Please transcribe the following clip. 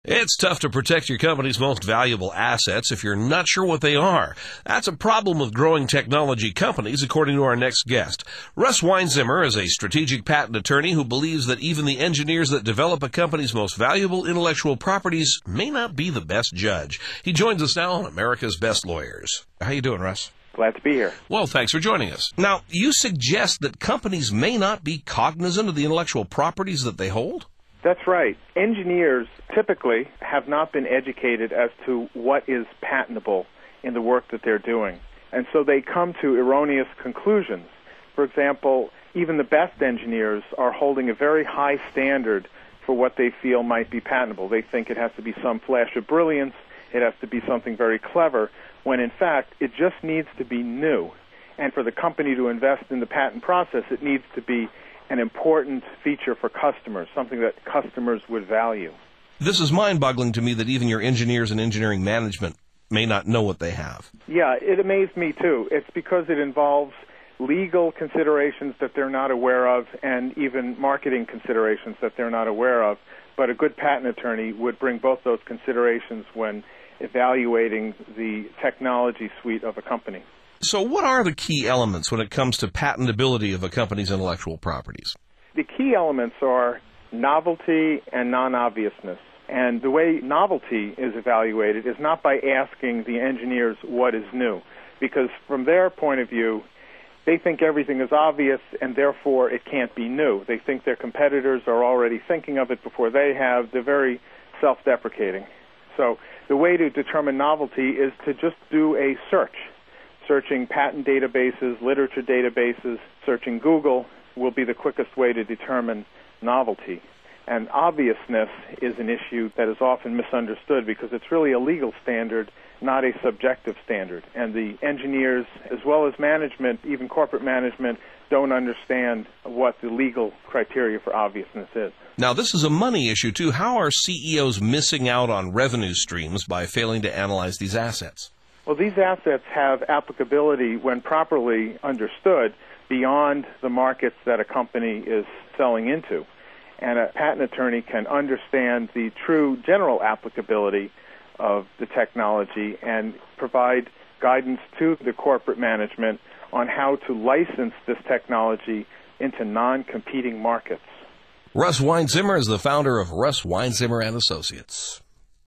It's tough to protect your company's most valuable assets if you're not sure what they are. That's a problem with growing technology companies, according to our next guest. Russ Weinzimmer is a strategic patent attorney who believes that even the engineers that develop a company's most valuable intellectual properties may not be the best judge. He joins us now on America's Best Lawyers. How you doing, Russ? Glad to be here. Well, thanks for joining us. Now, you suggest that companies may not be cognizant of the intellectual properties that they hold? That's right. Engineers typically have not been educated as to what is patentable in the work that they're doing. And so they come to erroneous conclusions. For example, even the best engineers are holding a very high standard for what they feel might be patentable. They think it has to be some flash of brilliance, it has to be something very clever, when in fact it just needs to be new. And for the company to invest in the patent process, it needs to be an important feature for customers, something that customers would value. This is mind-boggling to me that even your engineers and engineering management may not know what they have. Yeah, it amazed me too. It's because it involves legal considerations that they're not aware of and even marketing considerations that they're not aware of. But a good patent attorney would bring both those considerations when evaluating the technology suite of a company. So what are the key elements when it comes to patentability of a company's intellectual properties? The key elements are novelty and non-obviousness. And the way novelty is evaluated is not by asking the engineers what is new, because from their point of view, they think everything is obvious and therefore it can't be new. They think their competitors are already thinking of it before they have. They're very self-deprecating. So the way to determine novelty is to just do a search. Searching patent databases, literature databases, searching Google will be the quickest way to determine novelty. And obviousness is an issue that is often misunderstood because it's really a legal standard, not a subjective standard. And the engineers, as well as management, even corporate management, don't understand what the legal criteria for obviousness is. Now, this is a money issue, too. How are CEOs missing out on revenue streams by failing to analyze these assets? Well, these assets have applicability when properly understood beyond the markets that a company is selling into. And a patent attorney can understand the true general applicability of the technology and provide guidance to the corporate management on how to license this technology into non-competing markets. Russ Weinzimmer is the founder of Russ Weinzimmer and Associates.